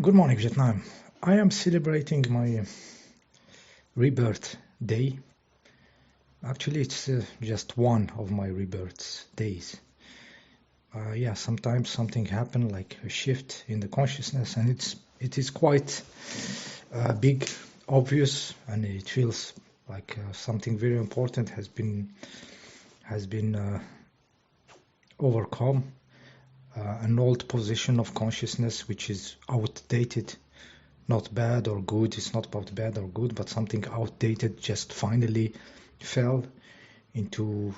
Good morning, Vietnam. I am celebrating my rebirth day. Actually, it's just one of my rebirth days. Yeah, sometimes something happened, like a shift in the consciousness, and it is quite big, obvious, and it feels like something very important has been overcome. An old position of consciousness which is outdated. Not bad or good, it's not about bad or good, but something outdated just finally fell into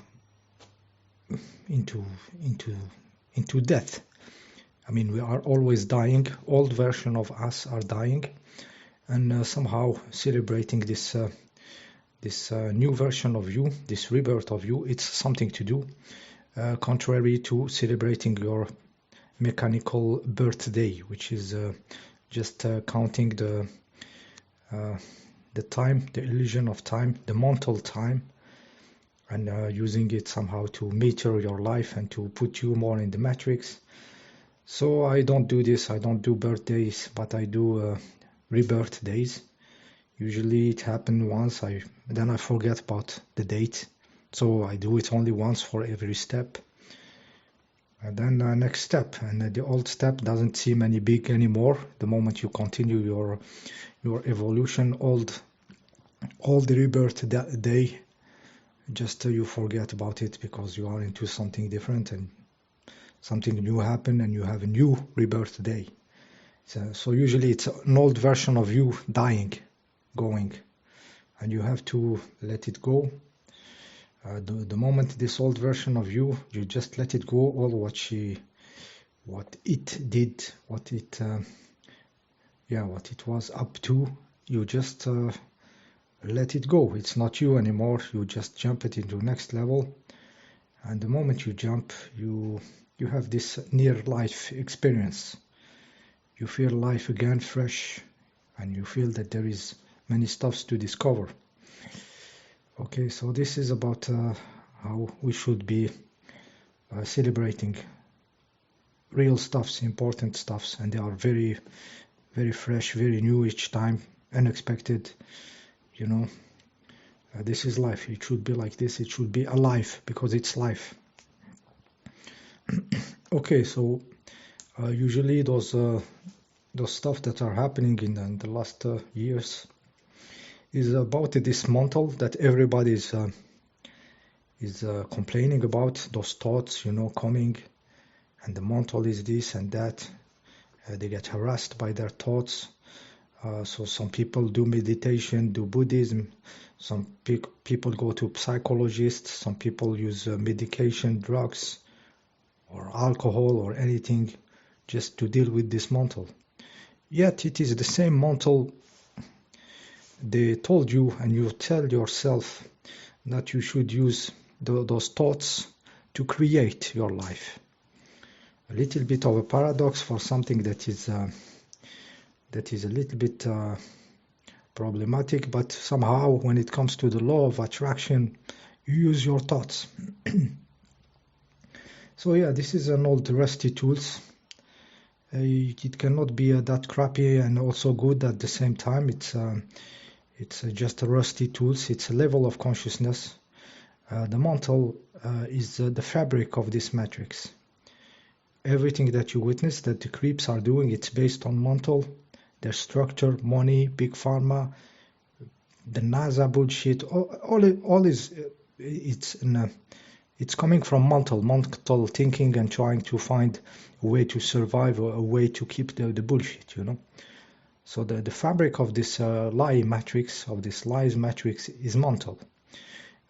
into into into death. I mean, we are always dying. Old version of us are dying, and somehow celebrating this new version of you, this rebirth of you, it's something to do, contrary to celebrating your mechanical birthday, which is just counting the time, the illusion of time, the mental time, and using it somehow to meter your life and to put you more in the matrix. So I don't do this. I don't do birthdays, but I do rebirth days. Usually it happens once. Then I forget about the date, so I do it only once for every step. And then next step, and the old step doesn't seem any big anymore. The moment you continue your evolution, all the rebirth day, just you forget about it because you are into something different and something new happen, and you have a new rebirth day. So usually it's an old version of you dying, going, and you have to let it go. The moment this old version of you just let it go, all what it did, what it was up to, you just let it go. It's not you anymore. You just jump it into next level, and the moment you jump, you have this near life experience. You feel life again fresh, and you feel that there is many stuffs to discover. Okay, so this is about how we should be celebrating real stuffs, important stuffs, and they are very, very fresh, very new each time, unexpected. You know, this is life. It should be like this. It should be alive because it's life. Okay, so usually those stuff that are happening in the last years is about this mental that everybody is complaining about, those thoughts, coming, and the mental is this and that. They get harassed by their thoughts. So some people do meditation, do Buddhism. Some people go to psychologists. Some people use medication, drugs, or alcohol, or anything just to deal with this mental. Yet it is the same mental. They told you, and you tell yourself that you should use those thoughts to create your life. A little bit of a paradox for something that is a little bit problematic, but somehow when it comes to the law of attraction, you use your thoughts. So yeah, this is an old rusty tools. It cannot be that crappy and also good at the same time. It's just a rusty tools. It's a level of consciousness. The mental is the fabric of this matrix. Everything that you witness that the creeps are doing, it's based on mental. Their structure, money, big pharma, the NASA bullshit, all is it's coming from mental thinking and trying to find a way to survive or a way to keep the bullshit, So the fabric of this lie matrix, of this lies matrix, is mental.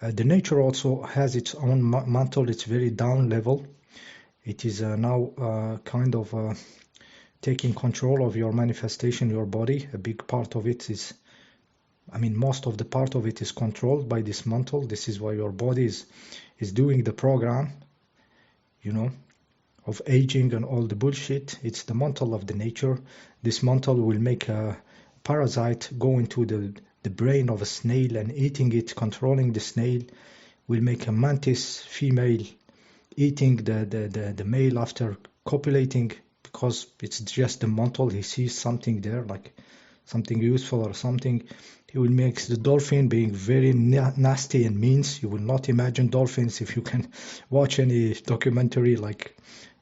The nature also has its own mental. It's very down level. It is now kind of taking control of your manifestation, your body. A big part of it is, most of the part of it is controlled by this mental. This is why your body is doing the program, of aging and all the bullshit. It's the mental of the nature. This mental will make a parasite go into the brain of a snail and eating it, controlling the snail, will make a mantis female eating the male after copulating, because it's just the mental. He sees something there, like something useful or something. He will make the dolphin being very nasty and mean. You will not imagine dolphins if you can watch any documentary, like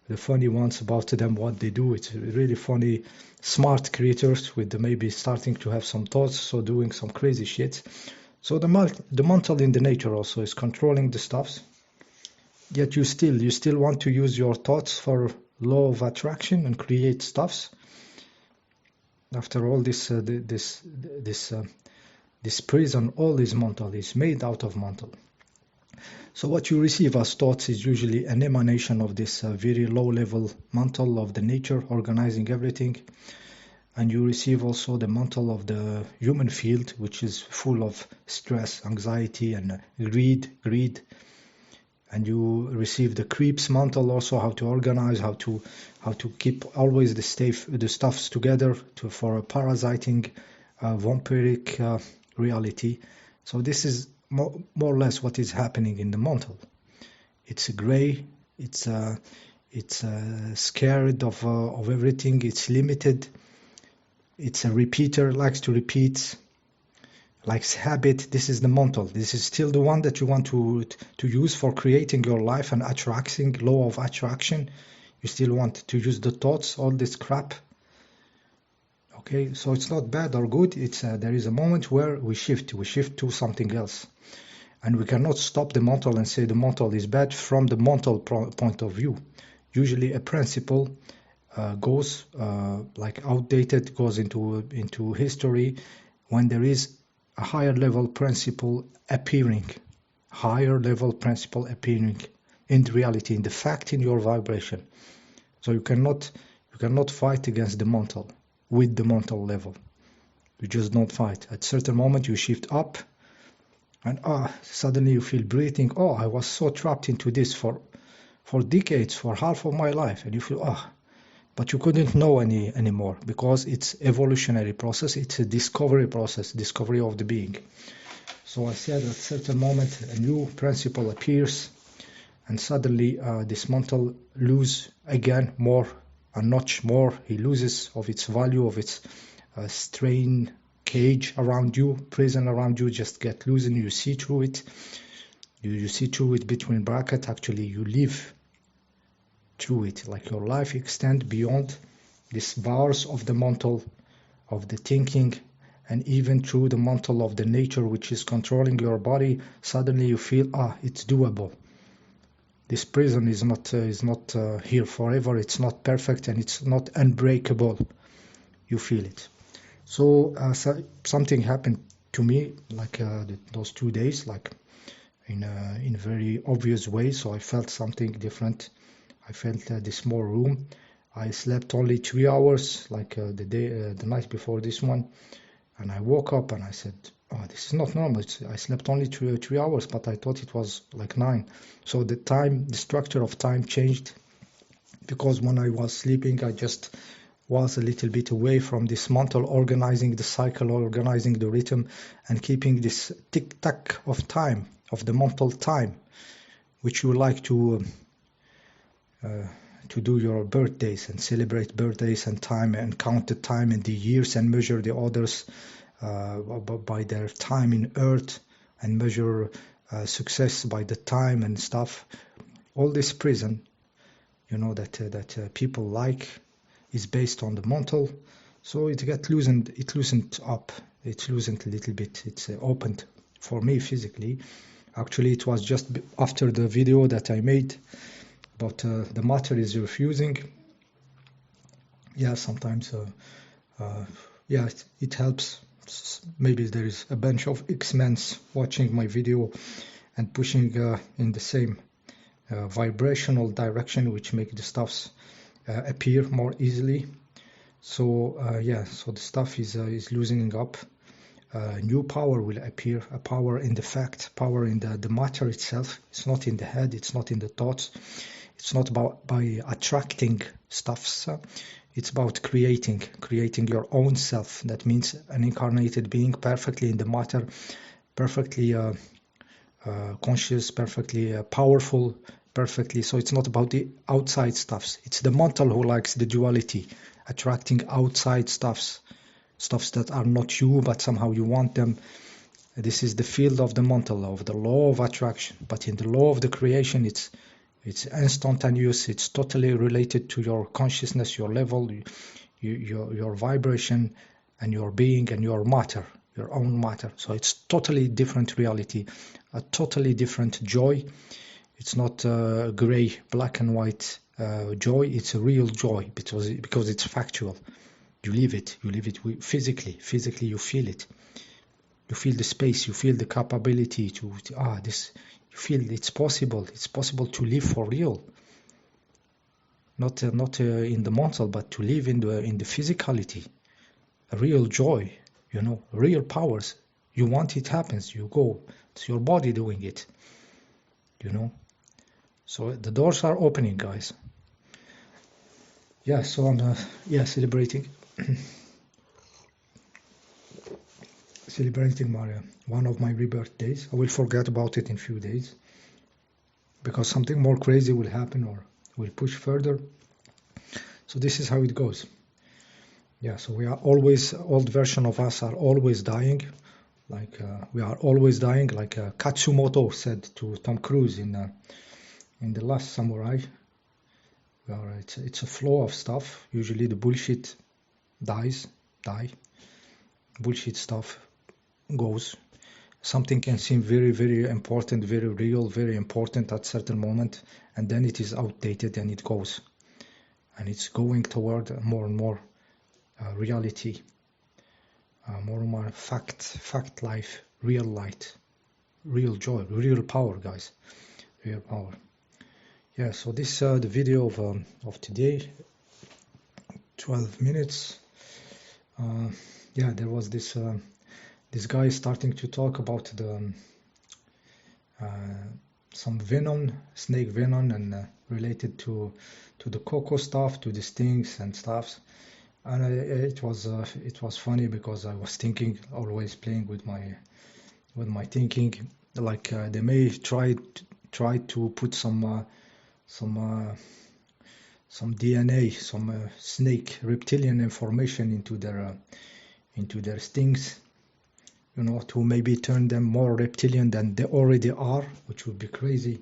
the funny ones about them, what they do. It's really funny, smart creatures with maybe starting to have some thoughts, so doing some crazy shit. So the mental in the nature also is controlling the stuffs. Yet you still want to use your thoughts for law of attraction and create stuffs. After all, this prison, all is mental, is made out of mental. So what you receive as thoughts is usually an emanation of this very low-level mental of the nature organizing everything. And you receive also the mental of the human field, which is full of stress, anxiety, and greed. And you receive the creeps mental also, how to organize, how to keep always the stuffs together for a parasiting, vampiric reality. So this is more or less what is happening in the mental. It's gray. It's scared of everything. It's limited. It's a repeater, likes to repeat, likes habit. This is the mental. This is still the one that you want to use for creating your life and attracting, law of attraction. You still want to use the thoughts, all this crap. Okay, so it's not bad or good. It's there is a moment where we shift to something else. And we cannot stop the mental and say the mental is bad from the mental point of view. Usually a principle goes like outdated, goes into history when there is a higher level principle appearing in reality, in the fact, in your vibration. So you cannot fight against the mental with the mental level. You just don't fight. At a certain moment you shift up and suddenly you feel breathing. I was so trapped into this for decades, for half of my life, and you feel but you couldn't know anymore, because it's evolutionary process. It's a discovery process, discovery of the being. So I said at a certain moment a new principle appears, and suddenly this mental lose again more, a notch more. He loses of its value, of its strain cage around you, prison around you, just get loose, and you see through it. You see through it between brackets. Actually, you live through it, like your life extend beyond these bars of the mental, of the thinking, and even through the mental of the nature, which is controlling your body. Suddenly you feel it's doable. This prison is not here forever. It's not perfect, and it's not unbreakable. You feel it. So something happened to me, like those 2 days, like in a very obvious way. So I felt something different. I felt this small room. I slept only 3 hours, like the night before this one, and I woke up and I said, this is not normal. I slept only 3 hours, but I thought it was like 9. So the structure of time changed, because when I was sleeping, I just was a little bit away from this mental, organizing the cycle, organizing the rhythm, and keeping this tick-tack of time, of the mental time, which you like to do your birthdays and celebrate birthdays and time, and count the time and the years, and measure the others by their time in earth, and measure success by the time and stuff. All this prison, that people like, is based on the mental. So it loosened up. It loosened a little bit. It's opened for me physically. Actually, it was just after the video that I made, but the matter is refusing. Yeah, sometimes it helps. Maybe there is a bunch of X-Men watching my video and pushing in the same vibrational direction, which make the stuffs appear more easily. So so the stuff is loosening up. New power will appear, a power in the fact, power in the matter itself. It's not in the head, it's not in the thoughts. It's not about by attracting stuffs. It's about creating your own self. That means an incarnated being, perfectly in the matter, perfectly conscious, perfectly powerful, perfectly. So it's not about the outside stuffs. It's the mental who likes the duality, attracting outside stuffs that are not you, but somehow you want them. This is the field of the mental, of the law of attraction. But in the law of the creation, it's instantaneous. It's totally related to your consciousness, your level, your vibration, and your being and your matter, your own matter. So it's totally different reality, a totally different joy. It's not gray, black and white joy. It's a real joy because it's factual. You live it. You live it physically. Physically, you feel it. You feel the space. You feel the capability to this. You feel it's possible. It's possible to live for real. Not in the mental, but to live in the physicality. A real joy. Real powers. You want it happens. You go. It's your body doing it. So the doors are opening, guys. Yeah, so I'm celebrating celebrating one of my rebirth days. I will forget about it in few days because something more crazy will happen or will push further. So this is how it goes. Yeah, so we are always, old version of us are always dying. Like we are always dying, like Katsumoto said to Tom Cruise in The Last Samurai. It's a flow of stuff. Usually the bullshit die. Bullshit stuff goes. Something can seem very, very important, very real, very important at certain moment, and then it is outdated and it goes. And it's going toward more and more reality, more and more fact life, real light, real joy, real power, guys, real power. Yeah, so this the video of today, 12 minutes. Yeah, there was this guy starting to talk about the some venom, snake venom, and related to the cocoa stuff, to the stings and stuffs. And it was funny because I was thinking, always playing with my thinking, like they may try to put some DNA, some snake reptilian information into their stings, to maybe turn them more reptilian than they already are, which would be crazy.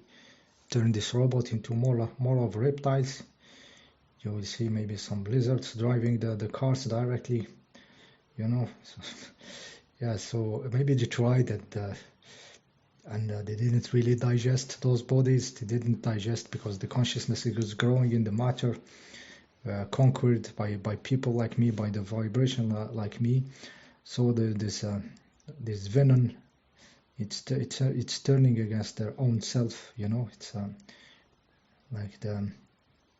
Turn this robot into more of reptiles. You will see maybe some lizards driving the cars directly, So, yeah, so maybe they tried that, and they didn't really digest those bodies. They didn't digest because the consciousness is growing in the matter, conquered by people like me, by the vibration like me. So this venom, it's turning against their own self. It's like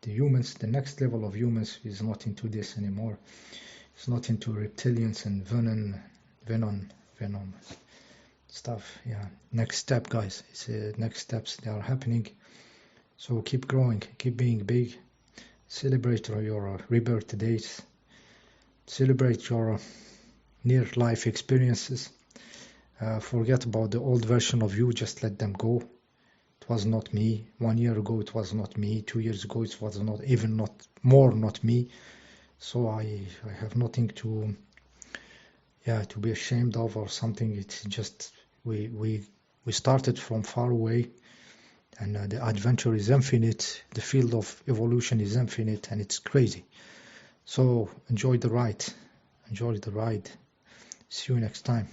the humans, the next level of humans is not into this anymore. It's not into reptilians and venom stuff. Yeah, next step, guys. It's next steps, they are happening. So keep growing, keep being big. Celebrate your rebirth days. Celebrate your near life experiences. Forget about the old version of you. Just let them go. It was not me. 1 year ago it was not me. 2 years ago it was not me. So I have nothing to be ashamed of or something. It's just we started from far away, and the adventure is infinite. The field of evolution is infinite, and it's crazy. So enjoy the ride. See you next time.